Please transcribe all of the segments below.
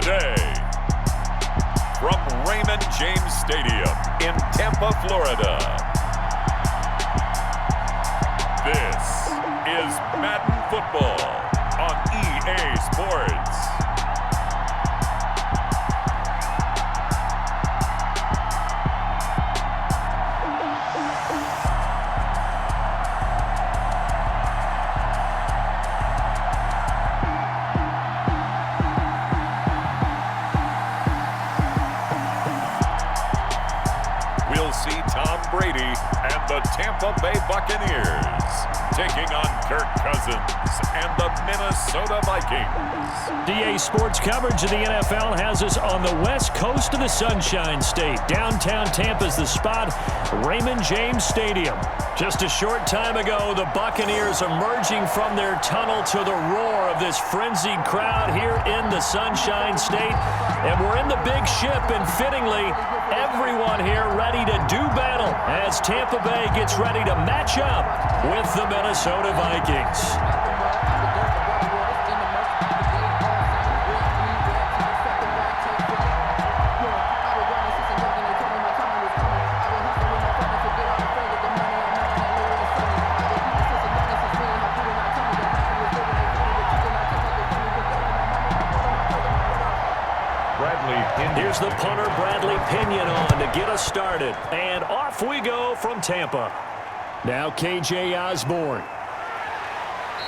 Today, from Raymond James Stadium in Tampa, Florida, this is Madden Football on EA Sports. Brady and the Tampa Bay Buccaneers taking on Kirk Cousins and the Minnesota Vikings. EA Sports coverage of the NFL has us on the west coast of the Sunshine State. Downtown Tampa's the spot, Raymond James Stadium. Just a short time ago, the Buccaneers emerging from their tunnel to the roar of this frenzied crowd here in the Sunshine State. And we're in the big ship, and fittingly, everyone here ready to do battle as Tampa Bay gets ready to match up with the Minnesota Vikings. Here's the punter, Bradley Pinion, on to get us started. And off we go from Tampa. Now KJ Osborne.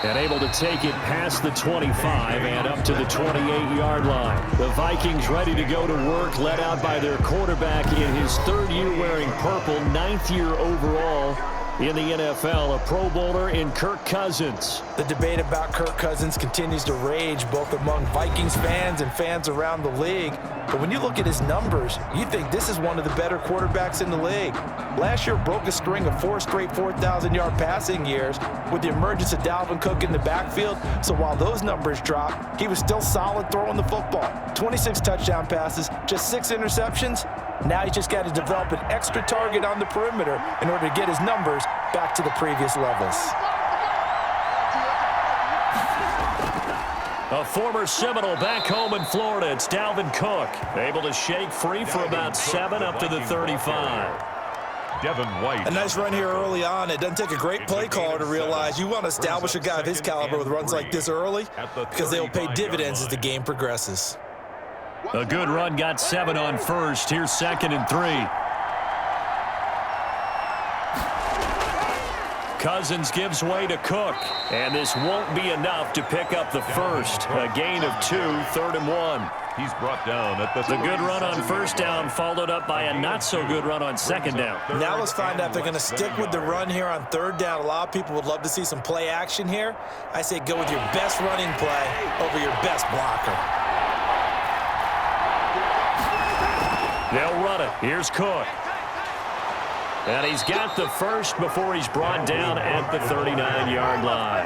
And able to take it past the 25 and up to the 28-yard line. The Vikings ready to go to work, led out by their quarterback in his third year wearing purple, 9th year overall in the NFL, a Pro Bowler in Kirk Cousins. The debate about Kirk Cousins continues to rage both among Vikings fans and fans around the league. But when you look at his numbers, you think this is one of the better quarterbacks in the league. Last year broke a string of 4 straight 4,000-yard passing years with the emergence of Dalvin Cook in the backfield. So while those numbers dropped, he was still solid throwing the football. 26 touchdown passes, just 6 interceptions. Now he's just got to develop an extra target on the perimeter in order to get his numbers back to the previous levels. A former Seminole back home in Florida. It's Dalvin Cook. Able to shake free for about 7 up to the 35. A nice run here early on. It doesn't take a great play caller to realize you want to establish a guy of his caliber with runs like this early because they will pay dividends as the game progresses. A good run got 7 on first. Here's 2nd and 3. Cousins gives way to Cook, and this won't be enough to pick up the first. A gain of 2, 3rd and 1. He's brought down at the good run on first down, followed up by a not-so-good run on 2nd down. Now let's find out if they're going to stick with the run here on 3rd down. A lot of people would love to see some play action here. I say go with your best running play over your best blocker. They'll run it. Here's Cook. And he's got the first before he's brought down at the 39-yard line.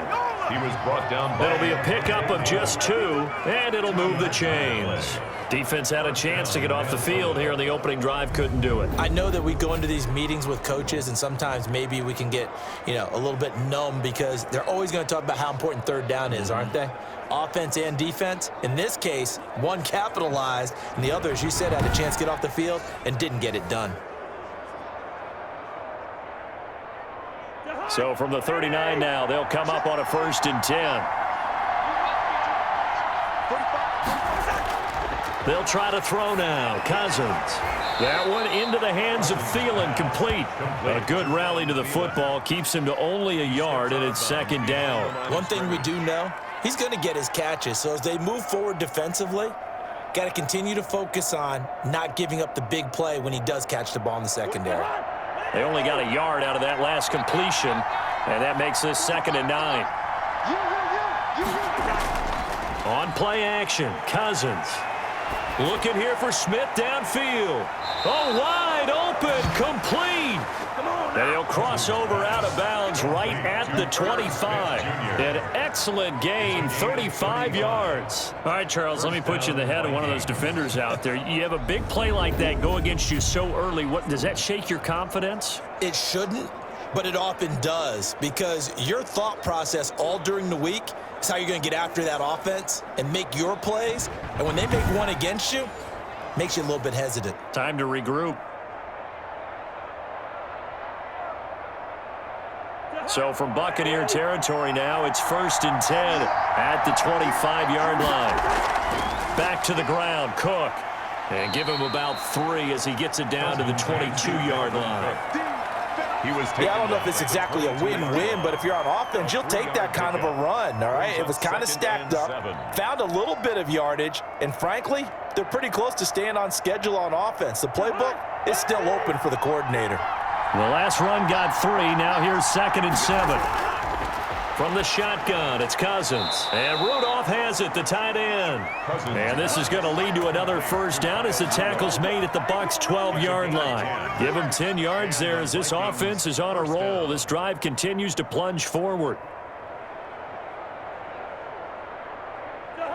He was brought down by... It'll be a pickup of just 2, and it'll move the chains. Defense had a chance to get off the field here in the opening drive, couldn't do it. I know that we go into these meetings with coaches, and sometimes maybe we can get, a little bit numb because they're always going to talk about how important 3rd down is, aren't they? Offense and defense. In this case, one capitalized, and the other, as you said, had a chance to get off the field and didn't get it done. So from the 39 now, they'll come up on a 1st and 10. They'll try to throw now. Cousins. That one into the hands of Thielen, complete. A good rally to the football keeps him to only a yard, and it's 2nd down. One thing we do know, he's going to get his catches. So as they move forward defensively, got to continue to focus on not giving up the big play when he does catch the ball in the secondary. They only got a yard out of that last completion, and that makes this 2nd and 9. On play action, Cousins. Looking here for Smith downfield. Oh, wide open, complete. And he'll cross over out of bounds right at the 25. An excellent gain, 35 yards. All right, Charles, let me put you in the head of one of those defenders out there. You have a big play like that go against you so early. What does that shake your confidence? It shouldn't. But it often does, because your thought process all during the week is how you're going to get after that offense and make your plays. And when they make one against you, it makes you a little bit hesitant. Time to regroup. So from Buccaneer territory now, it's 1st and 10 at the 25-yard line. Back to the ground, Cook. And give him about 3 as he gets it down to the 22-yard line. I don't know if it's exactly a win-win, but if you're on offense, you'll take that kind of a run, all right? It was kind of stacked up, found a little bit of yardage, and frankly, they're pretty close to staying on schedule on offense. The playbook is still open for the coordinator. The last run got 3. Now here's 2nd and 7. From the shotgun, it's Cousins. And Rudolph has it, the tight end. And this is going to lead to another first down as the tackle's made at the Bucs' 12-yard line. Give him 10 yards there as this offense is on a roll. This drive continues to plunge forward.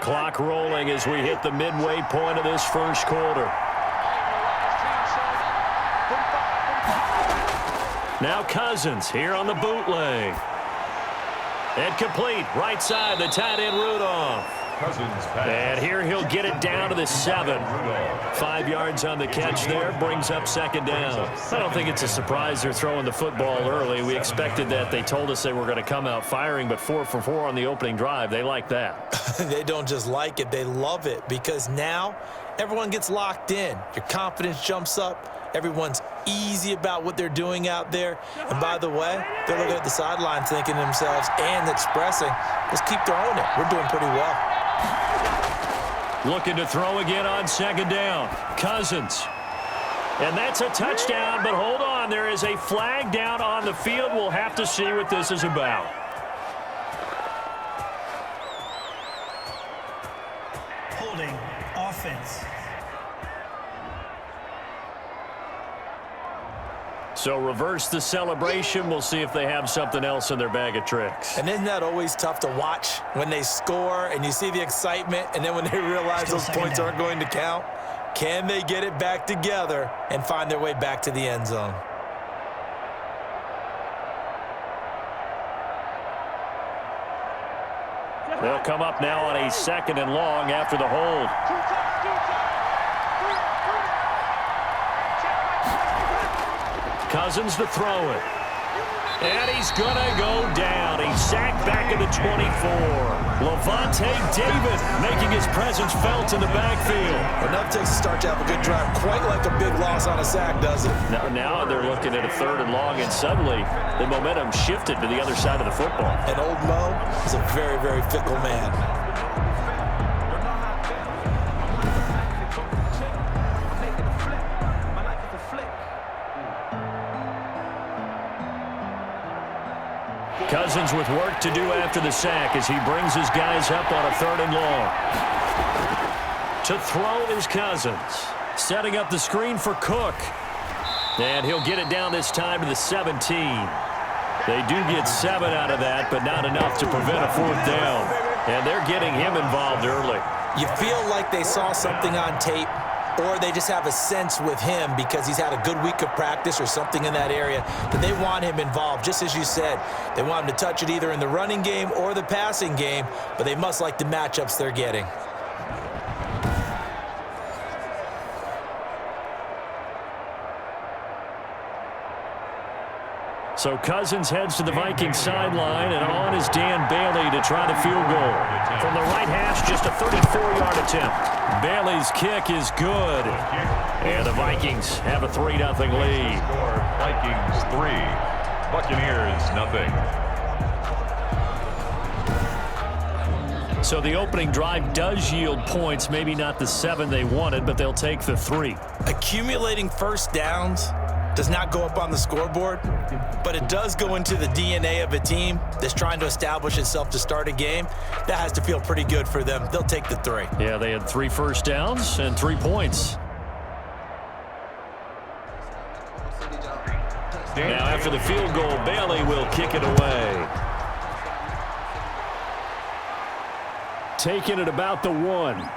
Clock rolling as we hit the midway point of this first quarter. Now Cousins here on the bootleg. And complete, right side, the tight end Rudolph. And here he'll get it down to the 7. 5 yards on the catch there, brings up 2nd down. I don't think it's a surprise they're throwing the football early. We expected that. They told us they were going to come out firing, but 4 for 4 on the opening drive. They like that. They don't just like it, they love it, because now everyone gets locked in. Your confidence jumps up. Everyone's easy about what they're doing out there. And by the way, they're looking at the sideline thinking to themselves and expressing, let's keep throwing it. We're doing pretty well. Looking to throw again on 2nd down. Cousins. And that's a touchdown, but hold on. There is a flag down on the field. We'll have to see what this is about. Holding offense. So reverse the celebration. We'll see if they have something else in their bag of tricks. And isn't that always tough to watch when they score and you see the excitement, and then when they realize those points aren't going to count? Can they get it back together and find their way back to the end zone? They'll come up now on a 2nd and long after the hold. Cousins to throw it. And he's going to go down. He's sacked back at the 24. Levante David making his presence felt in the backfield. Enough takes to start to have a good drive. Quite like a big loss on a sack, does it? Now they're looking at a 3rd and long, and suddenly the momentum shifted to the other side of the football. And old Mo is a very, very fickle man. Cousins with work to do after the sack as he brings his guys up on a 3rd and long. To throw is Cousins. Setting up the screen for Cook. And he'll get it down this time to the 17. They do get 7 out of that, but not enough to prevent a 4th down. And they're getting him involved early. You feel like they saw something on tape, or they just have a sense with him because he's had a good week of practice or something in that area that they want him involved. Just as you said, they want him to touch it either in the running game or the passing game, but they must like the matchups they're getting. So Cousins heads to the Vikings sideline, and on is Dan Bailey to try the field goal. From the right hash, just a 34-yard attempt. Bailey's kick is good. And the Vikings have a 3-0 lead. Vikings 3, Buccaneers 0. So the opening drive does yield points, maybe not the 7 they wanted, but they'll take the 3. Accumulating first downs does not go up on the scoreboard, but it does go into the DNA of a team that's trying to establish itself to start a game. That has to feel pretty good for them. They'll take the 3. Yeah, they had 3 first downs and 3 points. Now after the field goal, Bailey will kick it away. Taking it about the 1.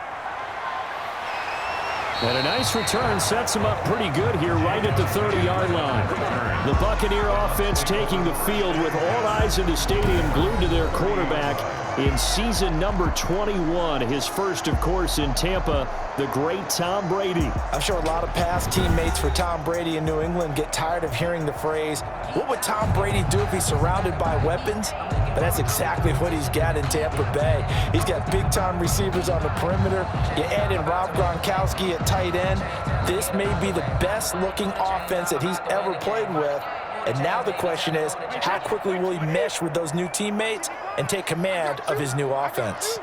And a nice return sets him up pretty good here right at the 30-yard line. The Buccaneer offense taking the field with all eyes in the stadium glued to their quarterback in season number 21. His first, of course, in Tampa, the great Tom Brady. I'm sure a lot of past teammates for Tom Brady in New England get tired of hearing the phrase, what would Tom Brady do if he's surrounded by weapons? But that's exactly what he's got in Tampa Bay. He's got big-time receivers on the perimeter. You add in Rob Gronkowski at tight end. This may be the best-looking offense that he's ever played with. And now the question is, how quickly will he mesh with those new teammates and take command of his new offense?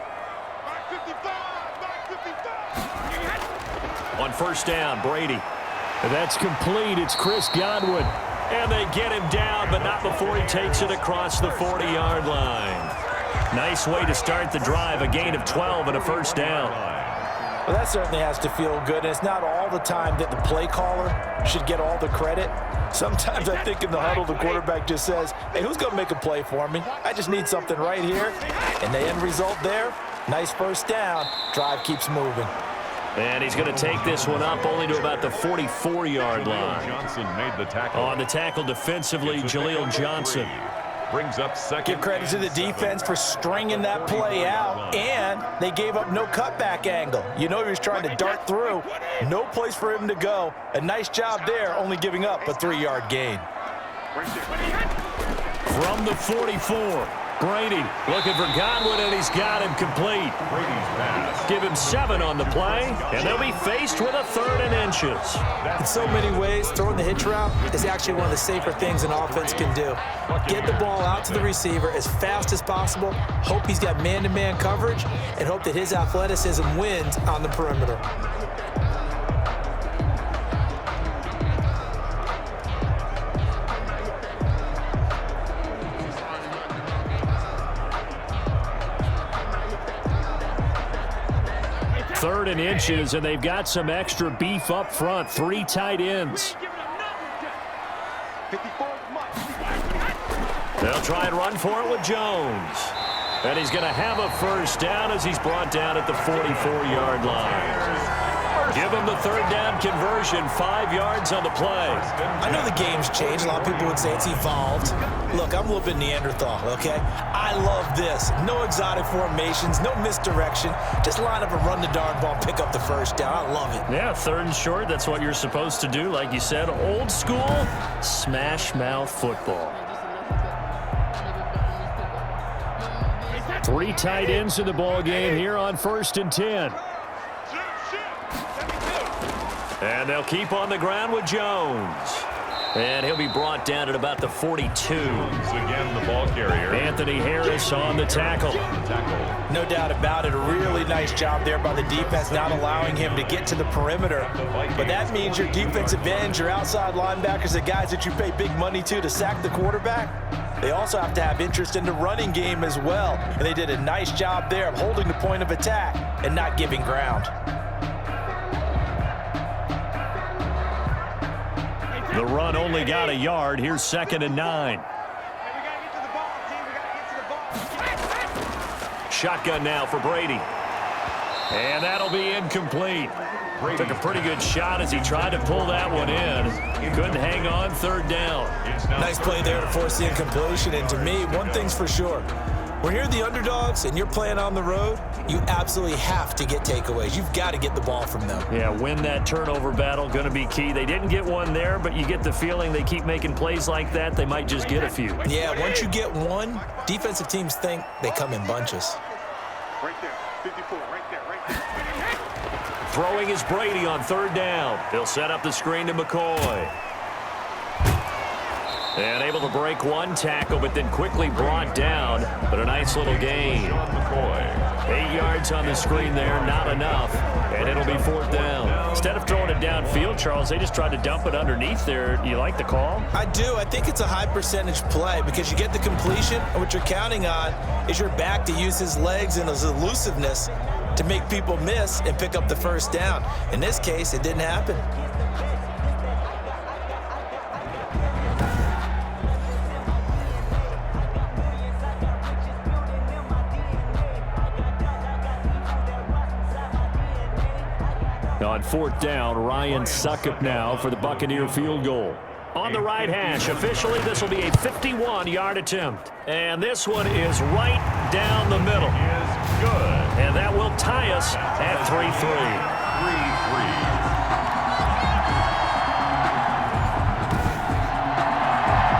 On first down, Brady. That's complete. It's Chris Godwin. And they get him down, but not before he takes it across the 40-yard line. Nice way to start the drive, a gain of 12 and a first down. Well, that certainly has to feel good. And it's not all the time that the play caller should get all the credit. Sometimes I think in the huddle, the quarterback just says, hey, who's going to make a play for me? I just need something right here. And the end result there, nice first down. Drive keeps moving. And he's going to take this one up only to about the 44-yard line. Johnson made the tackle. On the tackle defensively, Jaleel Johnson. Brings up second. Give credit to the defense for stringing that play out, and they gave up no cutback angle. You know he was trying to dart through. No place for him to go. A nice job there, only giving up a 3-yard gain. From the 44, Brady looking for Godwin, and he's got him complete. Brady's pass. Give him 7 on the play, and they'll be faced with a 3rd and inches. In so many ways, throwing the hitch route is actually one of the safer things an offense can do. Get the ball out to the receiver as fast as possible, hope he's got man-to-man coverage, and hope that his athleticism wins on the perimeter. Third and inches, and they've got some extra beef up front. 3 tight ends. They'll try and run for it with Jones. And he's going to have a first down as he's brought down at the 44-yard line. Give him the 3rd down conversion, 5 yards on the play. I know the game's changed. A lot of people would say it's evolved. Look, I'm a little bit Neanderthal, okay? I love this. No exotic formations, no misdirection. Just line up and run the darn ball and pick up the first down. I love it. Yeah, 3rd and short, that's what you're supposed to do. Like you said, old school, smash mouth football. 3 tight ends in the ball game here on 1st and 10. And they'll keep on the ground with Jones. And he'll be brought down at about the 42. Again, the ball carrier. Anthony Harris on the tackle. No doubt about it. A really nice job there by the defense, not allowing him to get to the perimeter. But that means your defensive ends, your outside linebackers, the guys that you pay big money to sack the quarterback, they also have to have interest in the running game as well. And they did a nice job there of holding the point of attack and not giving ground. The run only got a yard. Here's 2nd and 9. Shotgun now for Brady. And that'll be incomplete. Took a pretty good shot as he tried to pull that one in. Couldn't hang on, 3rd down. Nice play there to force the incompletion. And to me, one thing's for sure. When you're the underdogs and you're playing on the road, you absolutely have to get takeaways. You've got to get the ball from them. Yeah, win that turnover battle, going to be key. They didn't get one there, but you get the feeling they keep making plays like that, they might just get a few. Yeah, once you get one, defensive teams think they come in bunches. Right there, 54, right there. Throwing is Brady on 3rd down. He'll set up the screen to McCoy. And able to break one tackle, but then quickly brought down. But a nice little gain. 8 yards on the screen there, not enough. And it'll be 4th down. Instead of throwing it downfield, Charles, they just tried to dump it underneath there. You like the call? I do. I think it's a high percentage play because you get the completion, and what you're counting on is your back to use his legs and his elusiveness to make people miss and pick up the first down. In this case, it didn't happen. On 4th down, Ryan Suckup now for the Buccaneer field goal. On the right hash, officially this will be a 51-yard attempt. And this one is right down the middle. Is good. And that will tie us at 3-3. 3-3.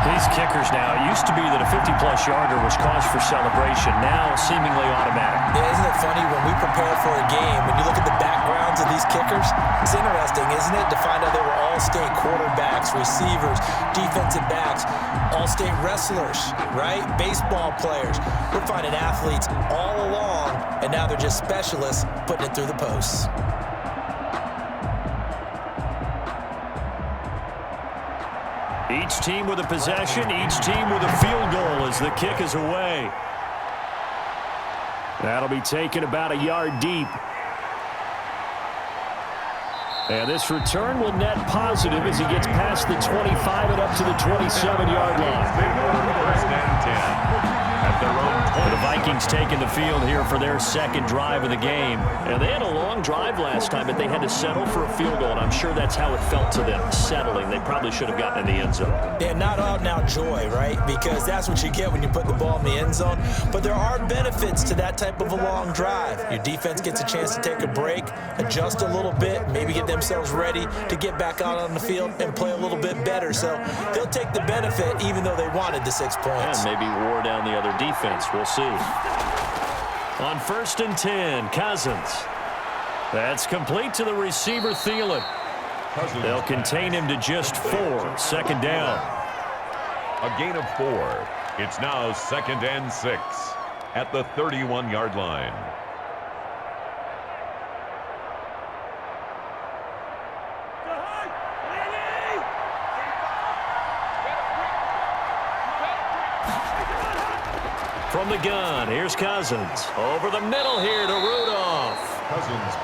These kickers now, it used to be that a 50-plus yarder was cause for celebration, now seemingly automatic. Yeah, isn't it funny when we prepare for a game, when you look at the backgrounds of these kickers, it's interesting, isn't it, to find out they were all-state quarterbacks, receivers, defensive backs, all-state wrestlers, right? Baseball players. We're finding athletes all along, and now they're just specialists putting it through the posts. Each team with a possession, each team with a field goal as the kick is away. That'll be taken about a yard deep. And this return will net positive as he gets past the 25 and up to the 27-yard line. First and 10. At their own 20. The Vikings taking the field here for their second drive of the game. And they had a long drive last time, but they had to settle for a field goal, and I'm sure that's how it felt to them, settling. They probably should have gotten in the end zone. Yeah, not out-and-out joy, right? Because that's what you get when you put the ball in the end zone. But there are benefits to that type of a long drive. Your defense gets a chance to take a break, adjust a little bit, maybe get themselves ready to get back out on the field and play a little bit better. So they'll take the benefit even though they wanted the 6 points. And maybe wore down the other defense. We'll see. On 1st and 10, Cousins. That's complete to the receiver, Thielen. They'll contain him to just 4. 2nd down. A gain of 4. It's now 2nd and 6 at the 31-yard line. From the gun, here's Cousins. Over the middle here to Rudolph.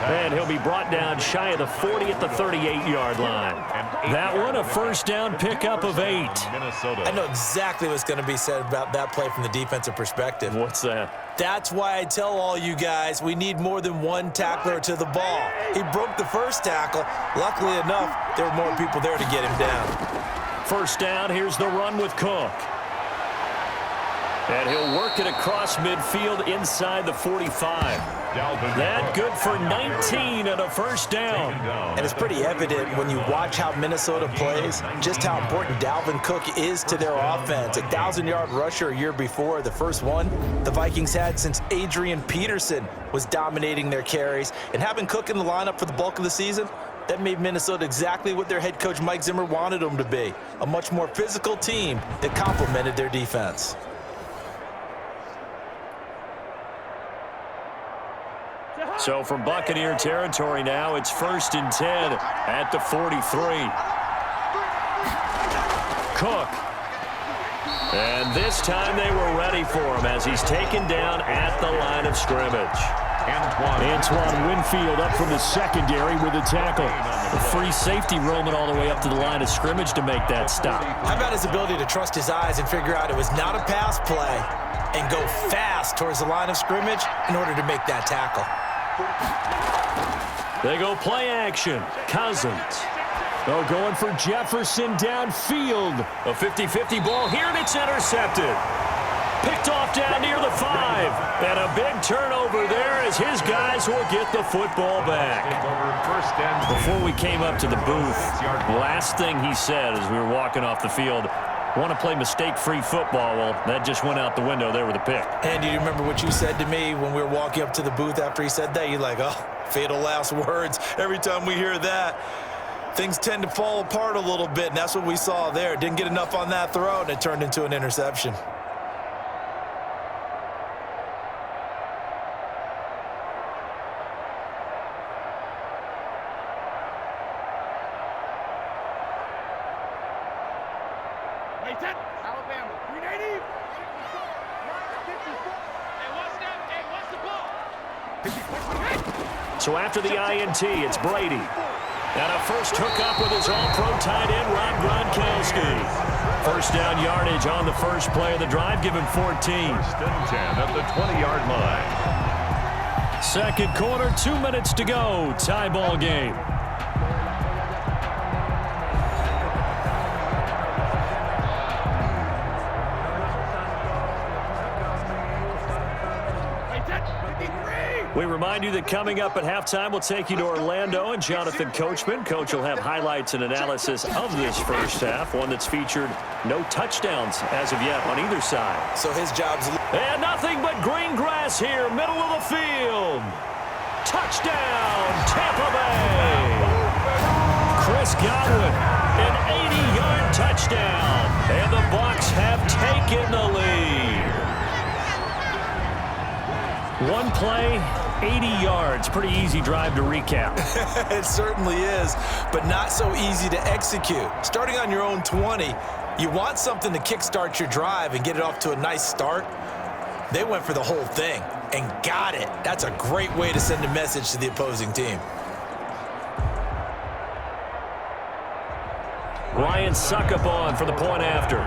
And he'll be brought down shy of the 40 at the 38-yard line. That one a first down pickup of 8. Minnesota. I know exactly what's going to be said about that play from the defensive perspective. What's that? That's why I tell all you guys we need more than one tackler to the ball. He broke the first tackle. Luckily enough, there were more people there to get him down. First down, here's the run with Cook. And he'll work it across midfield inside the 45. Dalvin. That good for 19 and a first down. And it's pretty evident when you watch how Minnesota plays, just how important Dalvin Cook is to their offense. A 1,000-yard rusher a year before, the first one the Vikings had since Adrian Peterson was dominating their carries. And having Cook in the lineup for the bulk of the season, that made Minnesota exactly what their head coach Mike Zimmer wanted them to be. A much more physical team that complemented their defense. So from Buccaneer territory now, it's 1st and 10 at the 43. Cook. And this time they were ready for him as he's taken down at the line of scrimmage. Antoine Winfield up from the secondary with a tackle. A free safety roaming all the way up to the line of scrimmage to make that stop. How about his ability to trust his eyes and figure out it was not a pass play and go fast towards the line of scrimmage in order to make that tackle? They go play action. Cousins. Oh, going for Jefferson downfield. A 50-50 ball here, and it's intercepted. Picked off down near the 5. And a big turnover there as his guys will get the football back. Before we came up to the booth, last thing he said as we were walking off the field, want to play mistake-free football. Well, that just went out the window there with a pick. And do you remember what you said to me when we were walking up to the booth after he said that? You're like, oh, fatal last words. Every time we hear that, things tend to fall apart a little bit, and that's what we saw there. Didn't get enough on that throw, and it turned into an interception. Alabama, 380. So after the INT, it's Brady. And a first hookup with his all-pro tight end, Rob Gronkowski. First down yardage on the first play of the drive, give him 14. 1st and 10 at the 20-yard line. Second quarter, 2 minutes to go. Tie ball game. We remind you that coming up at halftime, we'll take you to Orlando and Jonathan Coachman. Coach will have highlights and analysis of this first half, one that's featured no touchdowns as of yet on either side. So his job's... And nothing but green grass here, middle of the field. Touchdown, Tampa Bay. Chris Godwin, an 80-yard touchdown. And the Bucs have taken the lead. One play, 80 yards. Pretty easy drive to recap. It certainly is, but not so easy to execute. Starting on your own 20, you want something to kickstart your drive and get it off to a nice start. They went for the whole thing and got it. That's a great way to send a message to the opposing team. Ryan Suckup on for the point after.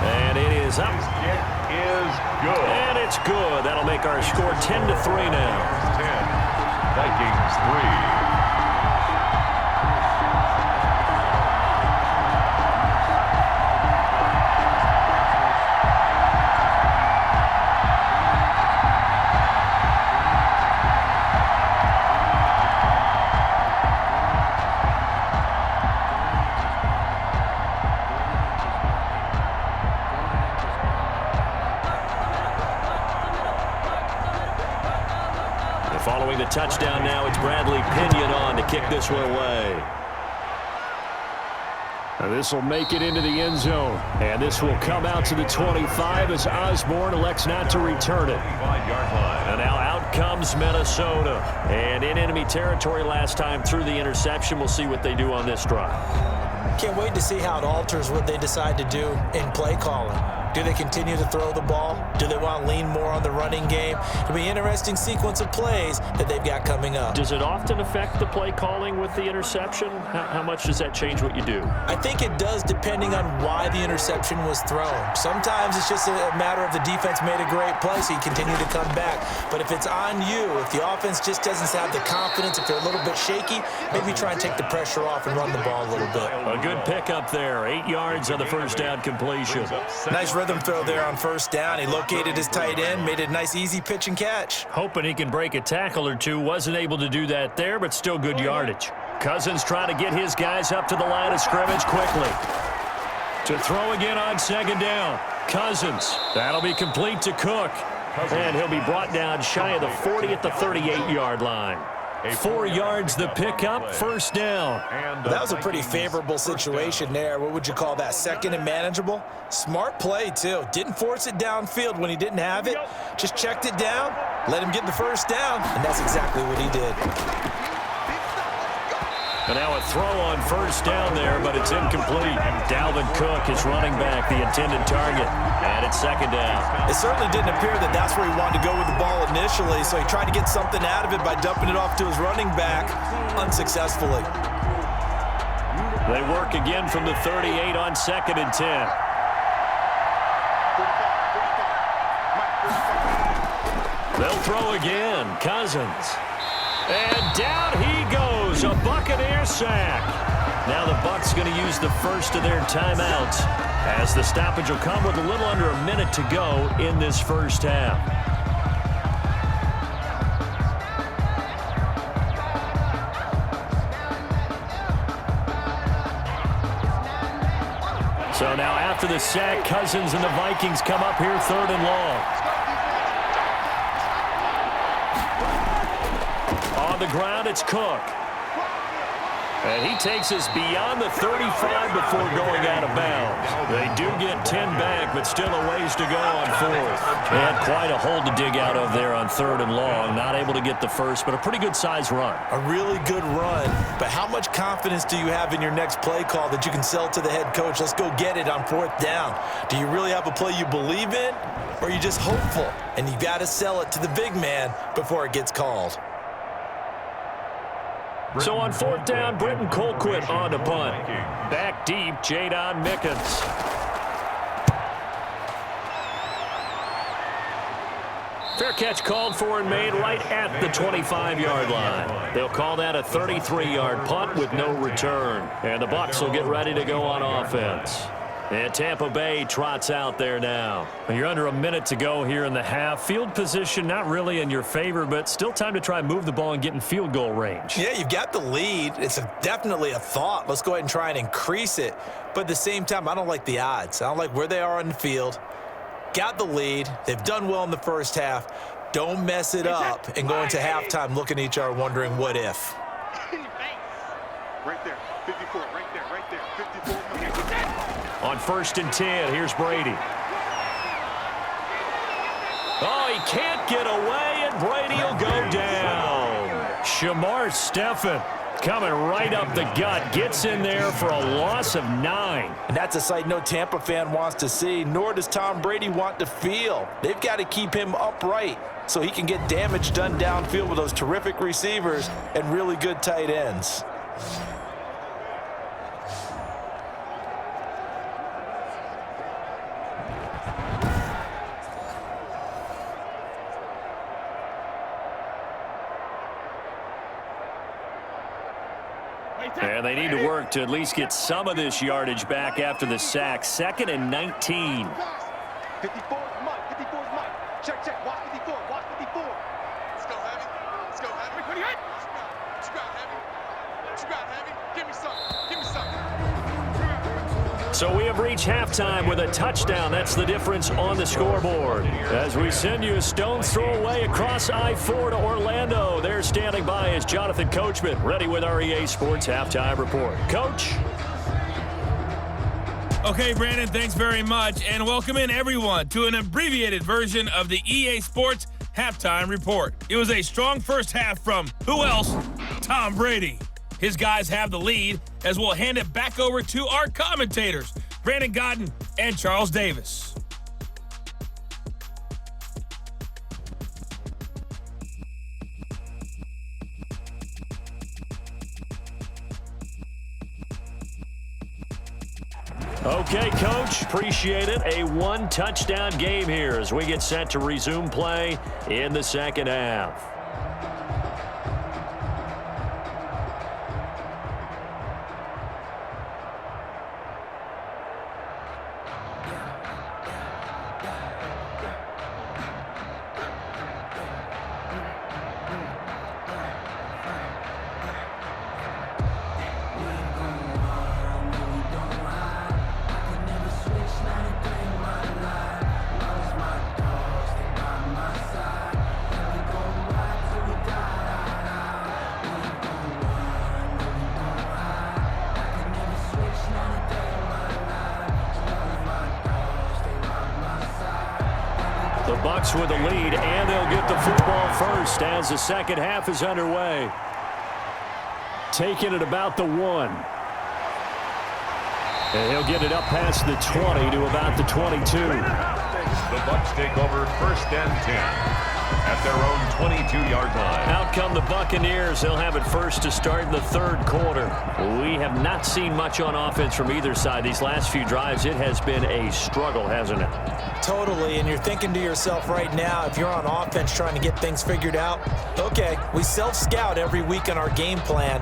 And it is up. It is good. And it's good. That'll make our score 10-3 now. 10. Vikings 3. Following the touchdown now, it's Bradley Pinion on to kick this one away. This will make it into the end zone. And this will come out to the 25 as Osborne elects not to return it. 5-yard line. And now out comes Minnesota. And in enemy territory last time through the interception. We'll see what they do on this drive. Can't wait to see how it alters what they decide to do in play calling. Do they continue to throw the ball? Do they want to lean more on the running game? It'll be an interesting sequence of plays that they've got coming up. Does it often affect the play calling with the interception? How much does that change what you do? I think it does depending on why the interception was thrown. Sometimes it's just a matter of the defense made a great play, so you continue to come back. But if it's on you, if the offense just doesn't have the confidence, if they're a little bit shaky, maybe try and take the pressure off and run the ball a little bit. A good pickup there. 8 yards on the first down completion. Nice rhythm throw there on first down. He located his tight end, made it a nice easy pitch and catch. Hoping he can break a tackle or two. Wasn't able to do that there, but still good yardage. Cousins trying to get his guys up to the line of scrimmage quickly. To throw again on second down. Cousins. That'll be complete to Cook. And he'll be brought down shy of the 40 at the 38-yard line. 4 yards the pickup, first down. That was a pretty favorable situation there. What would you call that? Second and manageable? Smart play, too. Didn't force it downfield when he didn't have it. Just checked it down, let him get the first down, and that's exactly what he did. And now a throw on first down there, but it's incomplete. Dalvin Cook is running back, the intended target. And it's second down. It certainly didn't appear that that's where he wanted to go with the ball initially, so he tried to get something out of it by dumping it off to his running back unsuccessfully. They work again from the 38 on second and 10. They'll throw again. Cousins. And down he goes. A Buccaneer sack. Now the Bucs going to use the first of their timeouts, as the stoppage will come with a little under a minute to go in this first half. So now after the sack, Cousins and the Vikings come up here third and long. On the ground, it's Cook. And he takes us beyond the 35 before going out of bounds. They do get 10 back, but still a ways to go on fourth. They had quite a hole to dig out of there on third and long. Not able to get the first, but a pretty good size run. A really good run, but how much confidence do you have in your next play call that you can sell to the head coach? Let's go get it on fourth down. Do you really have a play you believe in, or are you just hopeful? And you got to sell it to the big man before it gets called. So on fourth down, Britton Colquitt on to punt. Back deep, Jadon Mickens. Fair catch called for and made right at the 25-yard line. They'll call that a 33-yard punt with no return. And the Bucs will get ready to go on offense. And Tampa Bay trots out there now. You're under a minute to go here in the half. Field position not really in your favor, but still time to try and move the ball and get in field goal range. Yeah, you've got the lead. It's definitely a thought. Let's go ahead and try and increase it. But at the same time, I don't like the odds. I don't like where they are on the field. Got the lead. They've done well in the first half. Don't mess it up and go into halftime looking at each other wondering what if. Right there. 54. Right there. Right there. 54. On 1st and 10, here's Brady. Oh, he can't get away, and Brady will go down. Shamar Stephen coming right up the gut, gets in there for a loss of 9. And that's a sight no Tampa fan wants to see, nor does Tom Brady want to feel. They've got to keep him upright so he can get damage done downfield with those terrific receivers and really good tight ends. And they need to work to at least get some of this yardage back after the sack. 2nd and 19. 54 is mine. 54 is mine. Check, check. Watch 54. Watch 54. Let's go, Heavy. Let's go, Heavy. What do you got? What you got, Heavy? What you got, Heavy? Give me something. Give me something. So we have reached halftime with a touchdown. That's the difference on the scoreboard. As we send you a stone's throw away across I-4 to Orlando. There standing by is Jonathan Coachman, ready with our EA Sports Halftime Report. Coach? Okay, Brandon, thanks very much. And welcome in, everyone, to an abbreviated version of the EA Sports Halftime Report. It was a strong first half from, who else? Tom Brady. His guys have the lead as we'll hand it back over to our commentators, Brandon Godden and Charles Davis. Okay, Coach, appreciate it. A one-touchdown game here as we get set to resume play in the second half. The Bucs with the lead, and they'll get the football first as the second half is underway. Taking it about the 1. And he'll get it up past the 20 to about the 22. The Bucs take over 1st and 10 at their own 22-yard line. Out come the Buccaneers. They'll have it first to start in the 3rd quarter. We have not seen much on offense from either side. These last few drives, it has been a struggle, hasn't it? Totally, and you're thinking to yourself right now, if you're on offense trying to get things figured out, okay, we self-scout every week on our game plan.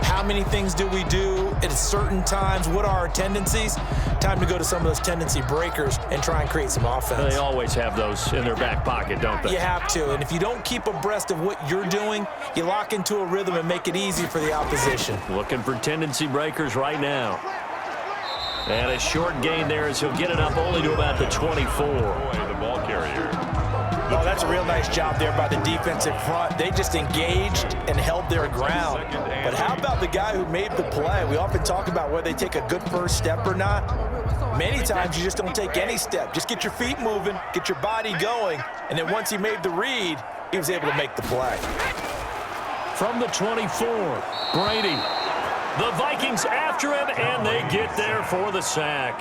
How many things do we do at certain times? What are our tendencies? Time to go to some of those tendency breakers and try and create some offense. They always have those in their back pocket, don't they? You have to, and if you don't keep abreast of what you're doing, you lock into a rhythm and make it easy for the opposition. Looking for tendency breakers right now. And a short gain there as he'll get it up only to about the 24. The ball carrier. Oh, that's a real nice job there by the defensive front. They just engaged and held their ground. But how about the guy who made the play? We often talk about whether they take a good first step or not. Many times you just don't take any step. Just get your feet moving, get your body going, and then once he made the read, he was able to make the play. From the 24, Brady. The Vikings after him, and they get there for the sack.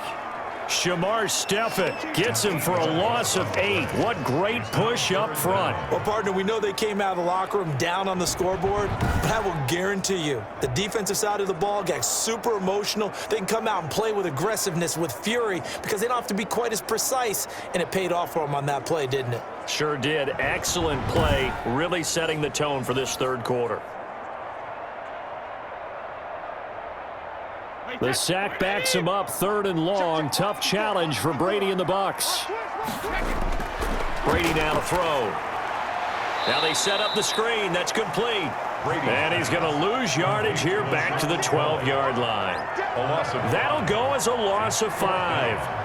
Shamar Stephen gets him for a loss of 8. What great push up front. Well, partner, we know they came out of the locker room down on the scoreboard, but I will guarantee you the defensive side of the ball got super emotional. They can come out and play with aggressiveness, with fury, because they don't have to be quite as precise, and it paid off for them on that play, didn't it? Sure did. Excellent play, really setting the tone for this third quarter. The sack backs him up, 3rd and long. Tough challenge for Brady and the Bucs. Brady now to throw. Now they set up the screen. That's complete. And he's going to lose yardage here back to the 12-yard line. That'll go as a loss of 5.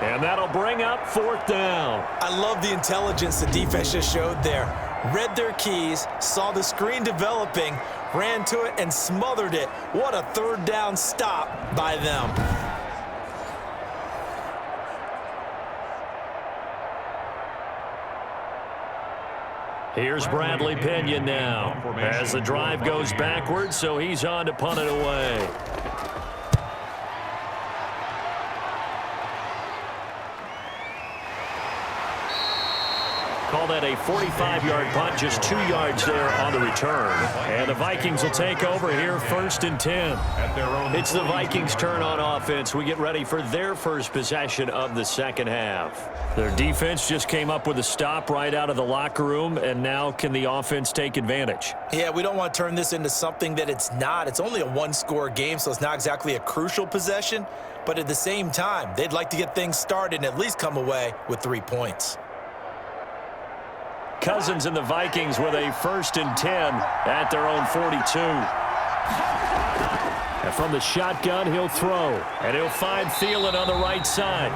And that'll bring up 4th down. I love the intelligence the defense just showed there. Read their keys, saw the screen developing, ran to it, and smothered it. What a 3rd down stop by them. Here's Bradley Pinion now as the drive goes backwards, so he's on to punt it away. Call that a 45-yard punt, just 2 yards there on the return. And the Vikings will take over here, 1st and 10. It's the Vikings' turn on offense. We get ready for their first possession of the second half. Their defense just came up with a stop right out of the locker room, and now can the offense take advantage? Yeah, we don't want to turn this into something that it's not. It's only a 1-score game, so it's not exactly a crucial possession. But at the same time, they'd like to get things started and at least come away with 3 points. Cousins and the Vikings with a 1st and 10 at their own 42. And from the shotgun, he'll throw. And he'll find Thielen on the right side.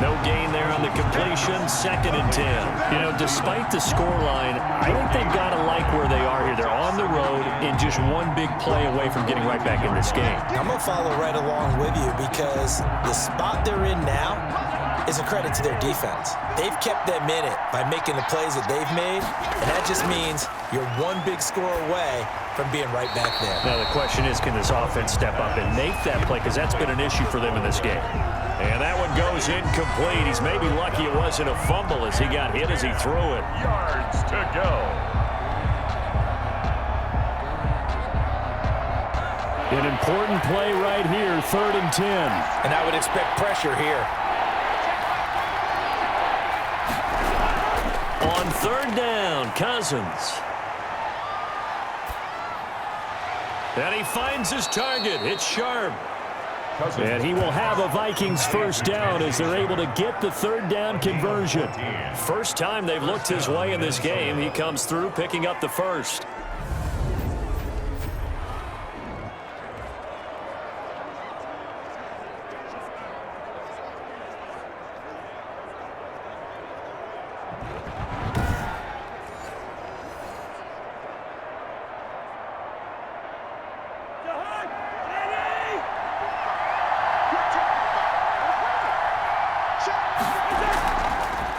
No gain there on the completion, 2nd and 10. You know, despite the scoreline, I think they've got to like where they are here. They're on the road and just one big play away from getting right back in this game. I'm going to follow right along with you because the spot they're in now is a credit to their defense. They've kept them in it by making the plays that they've made, and that just means you're one big score away from being right back there. Now the question is, can this offense step up and make that play? Because that's been an issue for them in this game. And that one goes incomplete. He's maybe lucky it wasn't a fumble as he got hit as he threw it. Yards to go. An important play right here, 3rd and 10. And I would expect pressure here. On 3rd down, Cousins. And he finds his target. It's Sharp. And he will have a Vikings 1st down as they're able to get the 3rd down conversion. First time they've looked his way in this game. He comes through picking up the 1st.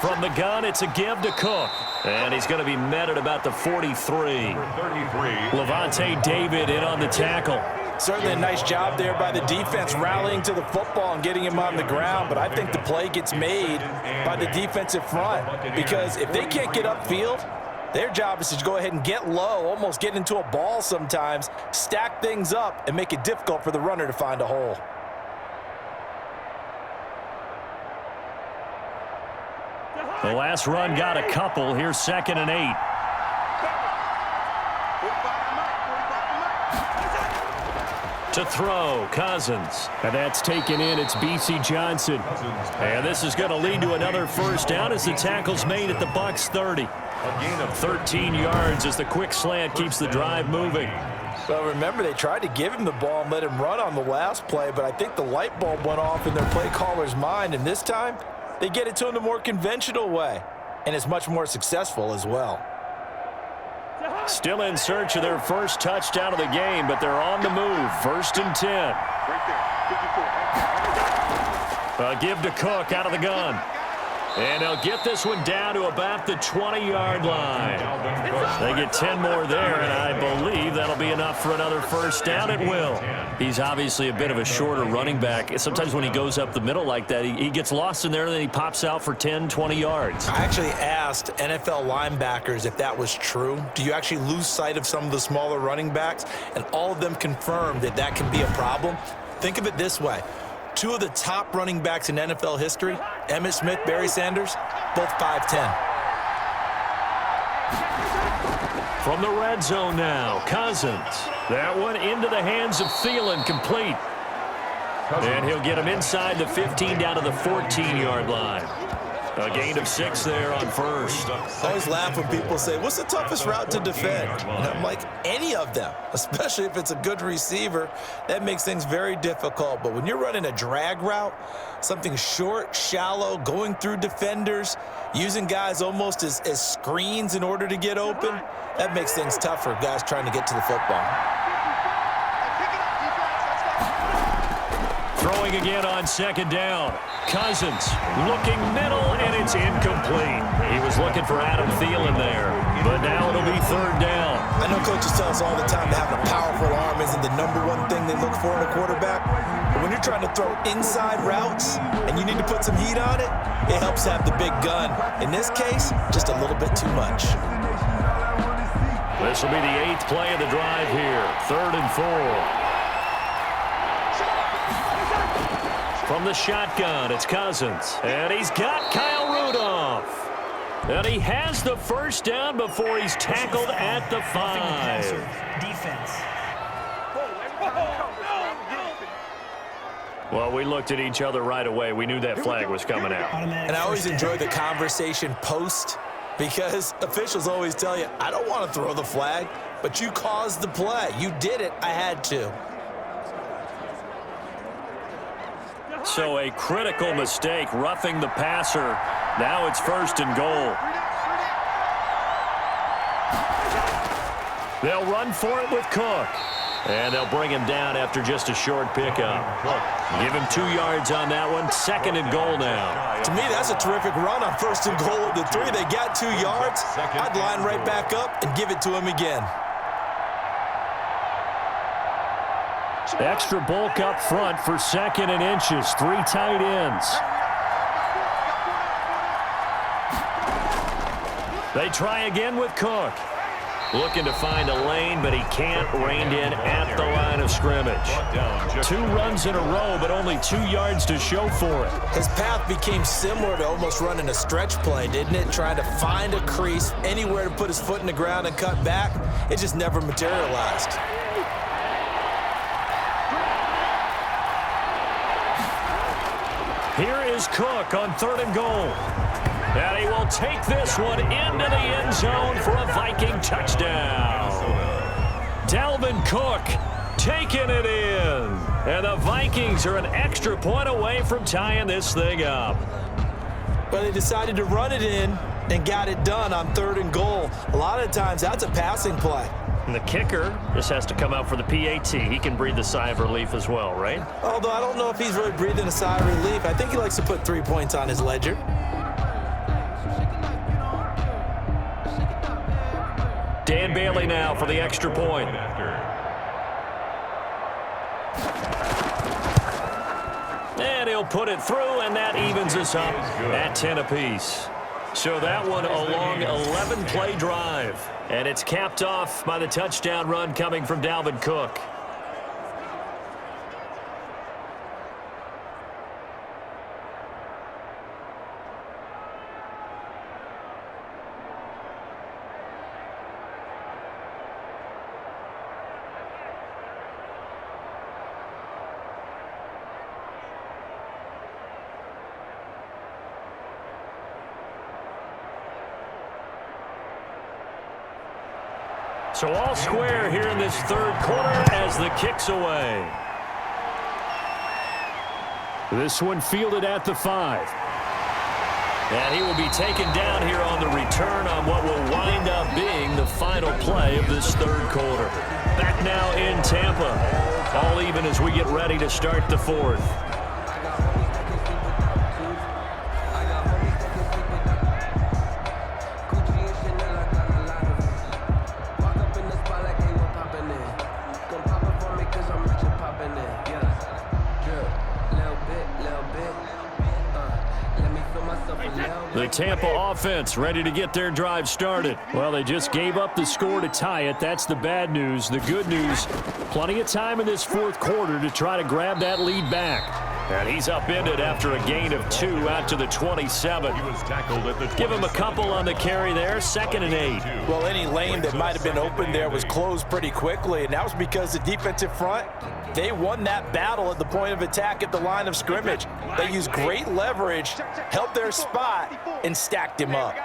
From the gun, it's a give to Cook. And he's going to be met at about the 43. Levante David in on the tackle. Certainly a nice job there by the defense rallying to the football and getting him on the ground, but I think the play gets made by the defensive front because if they can't get upfield, their job is to go ahead and get low, almost get into a ball sometimes, stack things up, and make it difficult for the runner to find a hole. The last run got a couple. Here's 2nd and 8. To throw, Cousins. And that's taken in. It's B.C. Johnson. And this is going to lead to another 1st down as the tackle's made at the Bucs 30. A gain of 13 yards as the quick slant keeps the drive moving. Well, remember, they tried to give him the ball and let him run on the last play, but I think the light bulb went off in their play caller's mind, and this time they get it to him the more conventional way, and it's much more successful as well. Still in search of their first touchdown of the game, but they're on the move. 1st and 10. A give to Cook out of the gun. And they'll get this one down to about the 20-yard line. They get 10 more there, and I believe that'll be enough for another first down. It will. He's obviously a bit of a shorter running back. Sometimes when he goes up the middle like that, he gets lost in there, and then he pops out for 10, 20 yards. I actually asked NFL linebackers if that was true. Do you actually lose sight of some of the smaller running backs? And all of them confirmed that that can be a problem. Think of it this way. Two of the top running backs in NFL history, Emmitt Smith, Barry Sanders, both 5'10". From the red zone now, Cousins. That one into the hands of Thielen, complete. And he'll get him inside the 15 down to the 14-yard line. A gain of 6 there on first. I always laugh when people say, what's the toughest route to defend? And I'm like, any of them, especially if it's a good receiver. That makes things very difficult. But when you're running a drag route, something short, shallow, going through defenders, using guys almost as screens in order to get open, that makes things tough for guys trying to get to the football. Throwing again on second down. Cousins looking middle, and it's incomplete. He was looking for Adam Thielen there, but now it'll be third down. I know coaches tell us all the time that having a powerful arm isn't the number one thing they look for in a quarterback. But when you're trying to throw inside routes and you need to put some heat on it, it helps have the big gun. In this case, just a little bit too much. This will be the 8th play of the drive here. 3rd and 4. From the shotgun, it's Cousins. And he's got Kyle Rudolph. And he has the first down before he's tackled at the 5. Defense. Well, we looked at each other right away. We knew that flag was coming out. And I always enjoy the conversation post, because officials always tell you, I don't want to throw the flag, but you caused the play. You did it. I had to. So a critical mistake, roughing the passer. Now it's 1st and goal. They'll run for it with Cook. And they'll bring him down after just a short pickup. Give him 2 yards on that one. 2nd and goal now. To me, that's a terrific run on 1st and goal of the 3. They got 2 yards. I'd line right back up and give it to him again. Extra bulk up front for 2nd and inches. 3 tight ends. They try again with Cook. Looking to find a lane, but he can't. Reined in at the line of scrimmage. 2 runs in a row, but only 2 yards to show for it. His path became similar to almost running a stretch play, didn't it? Trying to find a crease, anywhere to put his foot in the ground and cut back. It just never materialized. Here is Cook on 3rd and goal. And he will take this one into the end zone for a Viking touchdown. Dalvin Cook taking it in. And the Vikings are an extra point away from tying this thing up. But they decided to run it in and got it done on 3rd and goal. A lot of times that's a passing play. And the kicker just has to come out for the PAT. He can breathe a sigh of relief as well, right? Although I don't know if he's really breathing a sigh of relief. I think he likes to put 3 points on his ledger. Dan Bailey now for the extra point. And he'll put it through, and that evens us up at 10 apiece. So that one a long 11-play drive. And it's capped off by the touchdown run coming from Dalvin Cook. So all square here in this 3rd quarter as the kick's away. This one fielded at the 5. And he will be taken down here on the return on what will wind up being the final play of this 3rd quarter. Back now in Tampa. All even as we get ready to start the 4th. The Tampa offense ready to get their drive started. Well, they just gave up the score to tie it. That's the bad news. The good news, plenty of time in this fourth quarter to try to grab that lead back. And he's upended after a gain of 2 out to the 27. He was tackled at the 27. Give him a couple on the carry there, 2nd and 8. Well, any lane that might have been open there was closed pretty quickly, and that was because the defensive front, they won that battle at the point of attack at the line of scrimmage. They used great leverage, held their spot, and stacked him up.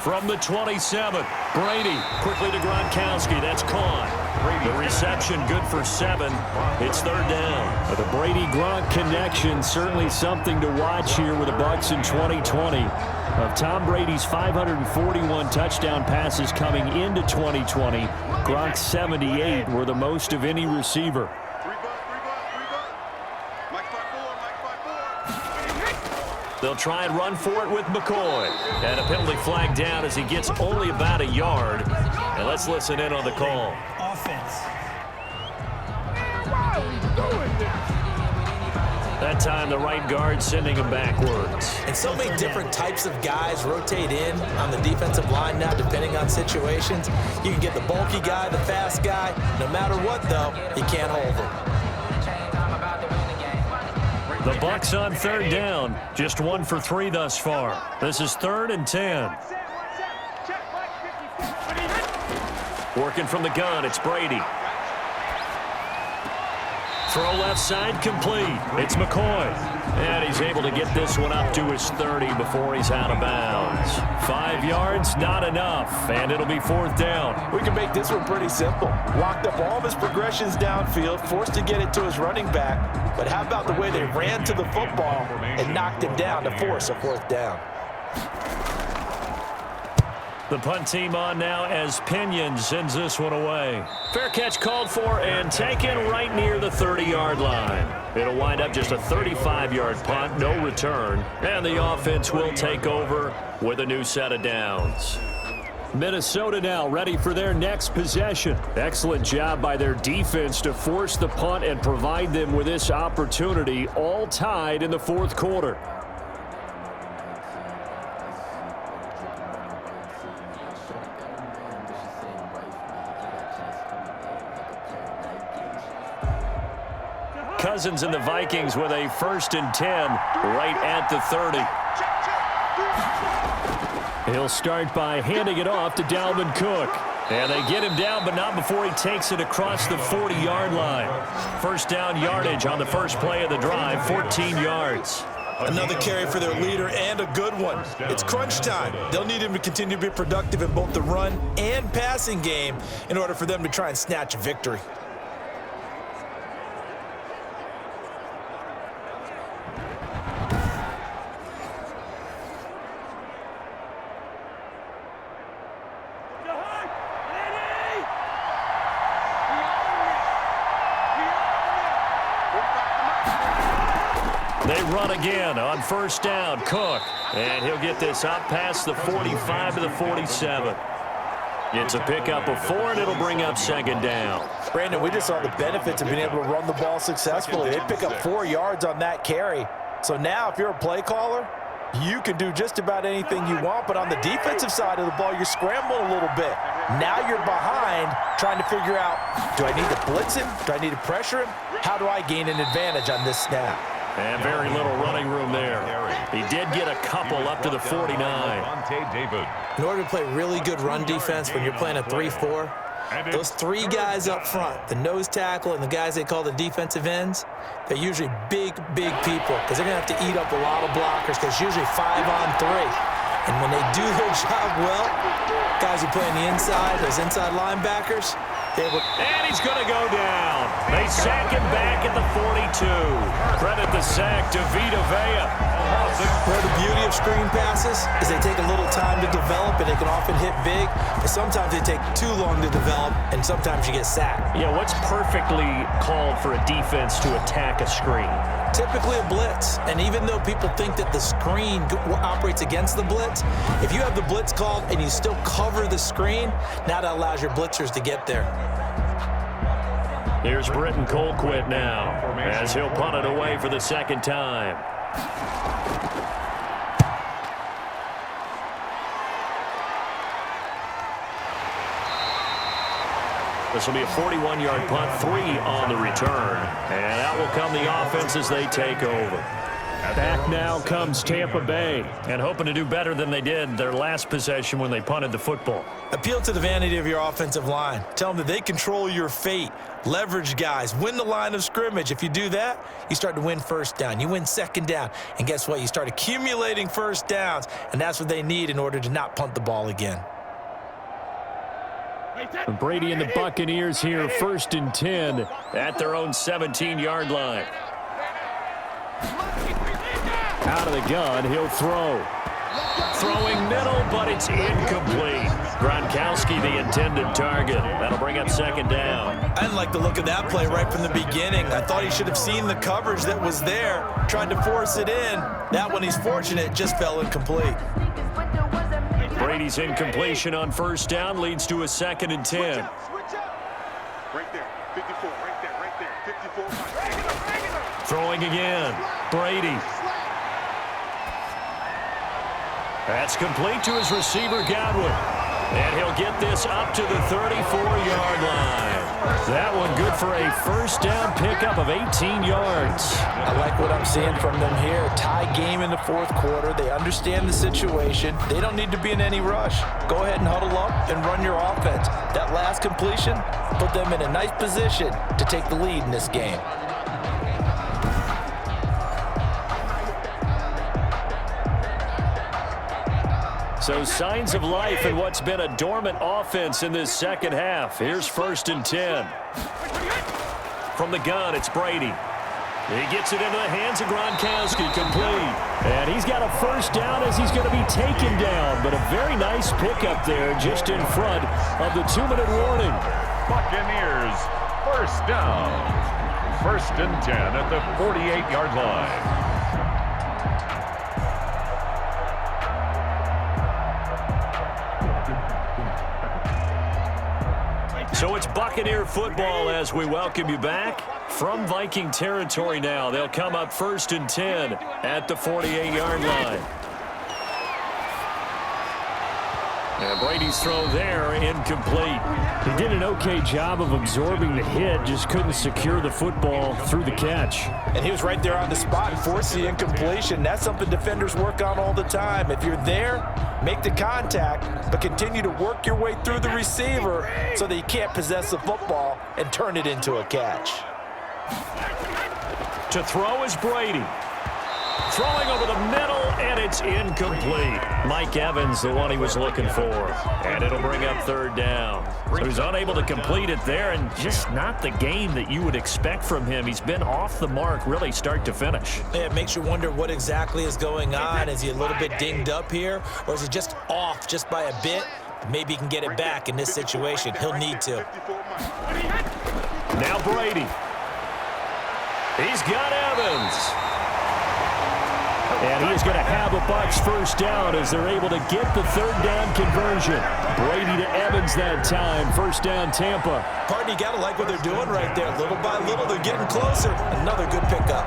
From the 27, Brady quickly to Gronkowski. That's caught. The reception good for 7. It's 3rd down. The Brady-Gronk connection, certainly something to watch here with the Bucs in 2020. Of Tom Brady's 541 touchdown passes coming into 2020, Gronk's 78 were the most of any receiver. They'll try and run for it with McCoy. And a penalty flag down as he gets only about a yard. And let's listen in on the call. Offense. That time the right guard sending him backwards. And so many different types of guys rotate in on the defensive line now, depending on situations. You can get the bulky guy, the fast guy. No matter what, though, you can't hold him. The Bucs on 3rd down, just 1 for 3 thus far. This is 3rd and 10. Working from the gun, it's Brady. Throw left side complete. It's McCoy. And he's able to get this one up to his 30 before he's out of bounds. 5 yards, not enough, and it'll be 4th down. We can make this one pretty simple. Locked up all of his progressions downfield, forced to get it to his running back. But how about the way they ran to the football and knocked him down to force a 4th down? The punt team on now as Pinion sends this one away. Fair catch called for and taken right near the 30-yard line. It'll wind up just a 35-yard punt, no return, and the offense will take over with a new set of downs. Minnesota now ready for their next possession. Excellent job by their defense to force the punt and provide them with this opportunity, all tied in the 4th quarter. Cousins and the Vikings with a 1st and 10 right at the 30. He'll start by handing it off to Dalvin Cook. And they get him down, but not before he takes it across the 40-yard line. 1st down yardage on the first play of the drive, 14 yards. Another carry for their leader and a good one. It's crunch time. They'll need him to continue to be productive in both the run and passing game in order for them to try and snatch a victory. They run again on 1st down, Cook. And he'll get this up past the 45 to the 47. It's a pickup of 4, and it'll bring up 2nd down. Brandon, we just saw the benefits of being able to run the ball successfully. They pick up 4 yards on that carry. So now if you're a play caller, you can do just about anything you want. But on the defensive side of the ball, you're scrambling a little bit. Now you're behind trying to figure out, do I need to blitz him? Do I need to pressure him? How do I gain an advantage on this snap? And very little running room there. He did get a couple up to the 49. In order to play really good run defense when you're playing a 3-4, those 3 guys up front, the nose tackle and the guys they call the defensive ends, they're usually big people because they're going to have to eat up a lot of blockers because usually 5-on-3. And when they do their job well, guys who play on the inside, those inside linebackers, and he's going to go down. They sack him back at the 42. Credit the sack to Vita Vea. Well, the beauty of screen passes is they take a little time to develop, and they can often hit big, but sometimes they take too long to develop, and sometimes you get sacked. Yeah, what's perfectly called for a defense to attack a screen? Typically a blitz, and even though people think that the screen operates against the blitz, if you have the blitz called and you still cover the screen, now that allows your blitzers to get there. Here's Britton Colquitt now, as he'll punt it away for the 2nd time. This will be a 41-yard punt, 3 on the return. And out will come the offense as they take over. Back now comes Tampa Bay, and hoping to do better than they did their last possession when they punted the football. Appeal to the vanity of your offensive line. Tell them that they control your fate. Leverage guys. Win the line of scrimmage. If you do that, you start to win first down. You win second down. And guess what? You start accumulating first downs, and that's what they need in order to not punt the ball again. Brady and the Buccaneers here, 1st and 10 at their own 17-yard line. Out of the gun, he'll throw. Throwing middle, but it's incomplete. Gronkowski, the intended target. That'll bring up 2nd down. I didn't like the look of that play right from the beginning. I thought he should have seen the coverage that was there, tried to force it in. That one, he's fortunate, just fell incomplete. Brady's incompletion on 1st down leads to a 2nd and 10. Right there, 54, right there, 54. Throwing again. Brady. That's complete to his receiver, Godwin. And he'll get this up to the 34-yard line. That one good for a 1st down pickup of 18 yards. I like what I'm seeing from them here. Tie game in the 4th quarter. They understand the situation. They don't need to be in any rush. Go ahead and huddle up and run your offense. That last completion put them in a nice position to take the lead in this game. So signs of life in what's been a dormant offense in this second half. Here's 1st and 10. From the gun, it's Brady. He gets it into the hands of Gronkowski, complete. And he's got a 1st down as he's going to be taken down. But a very nice pickup there just in front of the 2-minute warning. Buccaneers, 1st down. 1st and 10 at the 48-yard line. So it's Buccaneer football as we welcome you back from Viking territory now. They'll come up 1st and 10 at the 48-yard line. And Brady's throw there, incomplete. He did an okay job of absorbing the hit, just couldn't secure the football through the catch. And he was right there on the spot and forced the incompletion. That's something defenders work on all the time. If you're there, make the contact, but continue to work your way through the receiver so that you can't possess the football and turn it into a catch. To throw is Brady. Throwing over the middle, and it's incomplete. Mike Evans, the one he was looking for. And it'll bring up 3rd down. So he's unable to complete it there, and just not the game that you would expect from him. He's been off the mark, really, start to finish. Yeah, it makes you wonder what exactly is going on. Is he a little bit dinged up here, or is he just off just by a bit? Maybe he can get it back in this situation. He'll need to. Now Brady. He's got Evans. And he is going to have a Bucs 1st down as they're able to get the 3rd down conversion. Brady to Evans that time. 1st down, Tampa. Pardon, you got to like what they're doing right there. Little by little, they're getting closer. Another good pickup.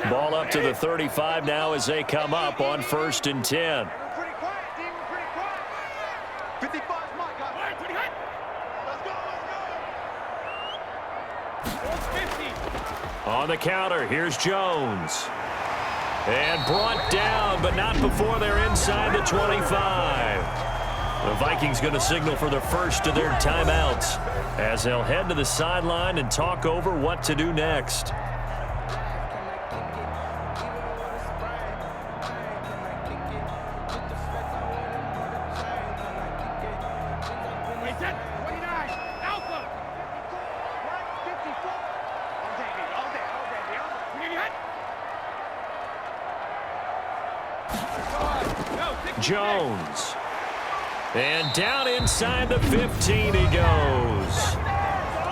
Ball up to the 35 now as they come up on 1st and 10. Pretty quiet, team. Pretty quiet. 55's my guy. Pretty hot. Let's go. 50. On the counter, here's Jones. And brought down, but not before they're inside the 25. The Vikings going to signal for the first of their timeouts as they'll head to the sideline and talk over what to do next. Jones. And down inside the 15 he goes.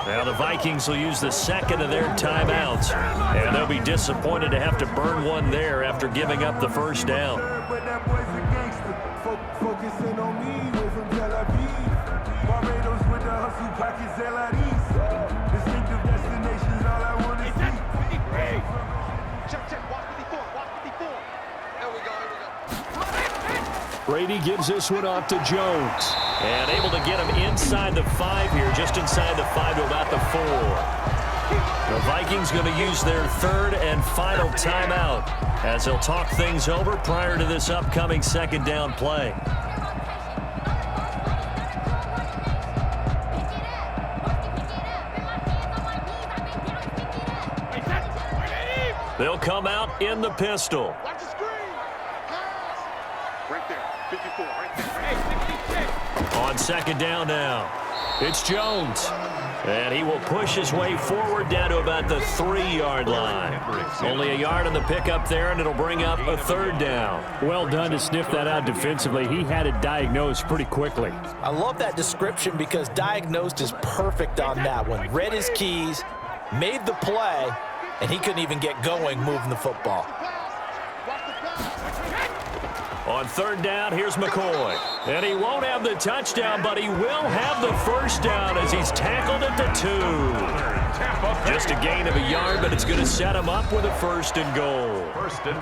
Now the Vikings will use the 2nd of their timeouts. And they'll be disappointed to have to burn one there after giving up the 1st down. Check, watch 54, watch 54. There we go. Brady gives this one off to Jones. And able to get him inside the 5 here, just inside the 5 to about the 4. The Vikings going to use their third and final timeout as they'll talk things over prior to this upcoming second down play. They'll come out in the pistol. Watch the screen. Right there, 54, right there. On second down now, it's Jones. And he will push his way forward down to about the 3-yard line. Only a yard on the pickup there, and it'll bring up a third down. Well done to sniff that out defensively. He had it diagnosed pretty quickly. I love that description because diagnosed is perfect on that one. Read his keys, made the play, and he couldn't even get going moving the football. On third down, here's McCoy. And he won't have the touchdown, but he will have the first down as he's tackled at the 2. Just a gain of a yard, but it's going to set him up with a first and goal.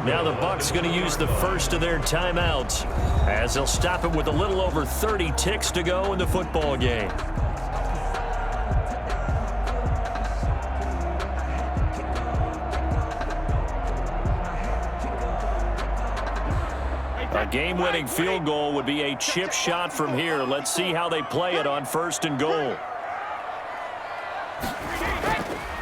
Now the Bucs going to use the first of their timeouts as they'll stop it with a little over 30 ticks to go in the football game. A game-winning field goal would be a chip shot from here. Let's see how they play it on first and goal.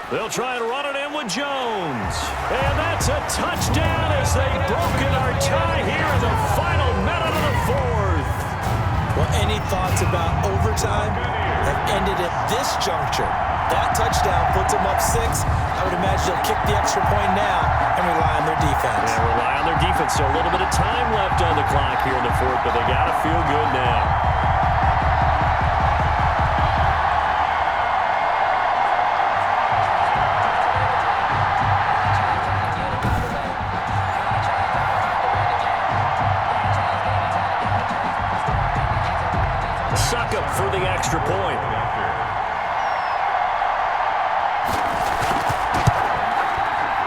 They'll try and run it in with Jones. And that's a touchdown as they've broken our tie here in the final minute of the 4th. Well, any thoughts about overtime have ended at this juncture. That touchdown puts them up 6. I would imagine they'll kick the extra point now and rely on their defense. Yeah, rely on their defense. So a little bit of time left on the clock here in the 4th, but they got to feel good now. Suck up for the extra point.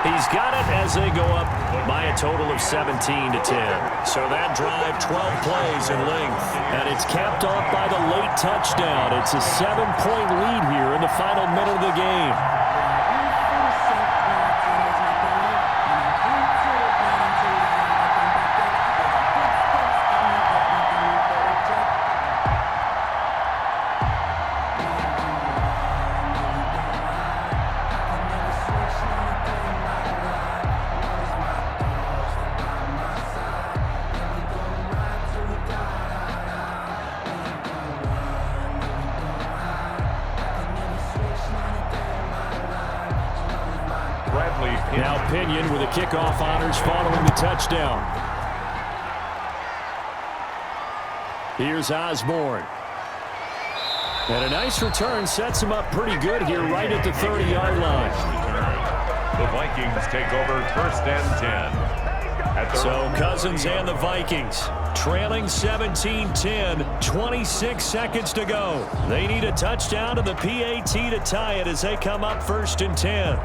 He's got it as they go up by a total of 17-10. So that drive, 12 plays in length. And it's capped off by the late touchdown. It's a 7-point lead here in the final minute of the game. Now Pinion with the kickoff honors following the touchdown. Here's Osborne. And a nice return sets him up pretty good here right at the 30-yard line. The Vikings take over first and 10. So Cousins and the Vikings trailing 17-10, 26 seconds to go. They need a touchdown to the PAT to tie it as they come up first and 10.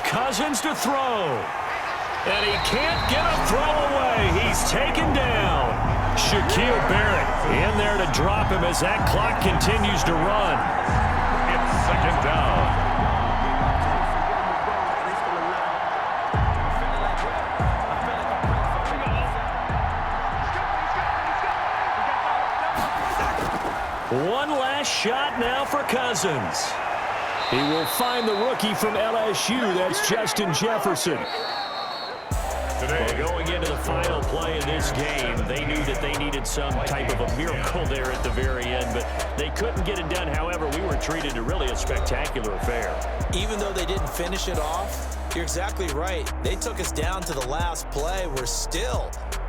Cousins to throw. And he can't get a throw away. He's taken down. Shaquille Barrett in there to drop him as that clock continues to run. It's second down. One last shot now for Cousins. He will find the rookie from LSU. That's Justin Jefferson. Well, going into the final play of this game, they knew that they needed some type of a miracle there at the very end, but they couldn't get it done. However, we were treated to really a spectacular affair. Even though they didn't finish it off, You're exactly right. They took us down to the last play.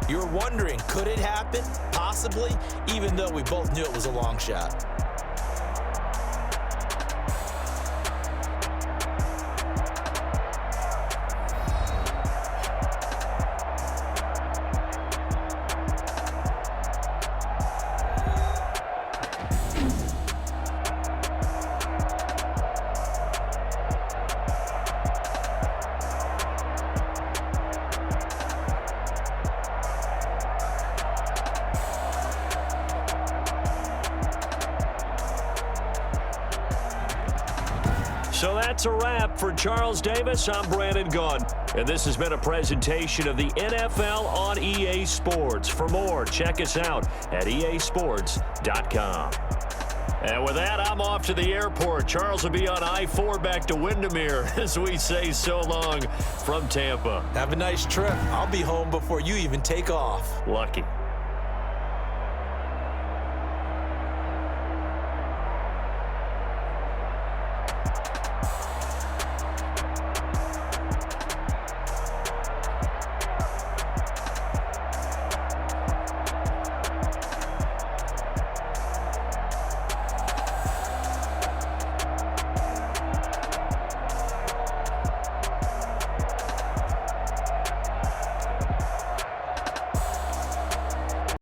You're wondering, could it happen? Possibly, even though we both knew it was a long shot. So that's a wrap for Charles Davis. I'm Brandon Gunn, and this has been a presentation of the NFL on EA Sports. For more, check us out at easports.com. And with that, I'm off to the airport. Charles will be on I-4 back to Windermere as we say so long from Tampa. Have a nice trip. I'll be home before you even take off. Lucky.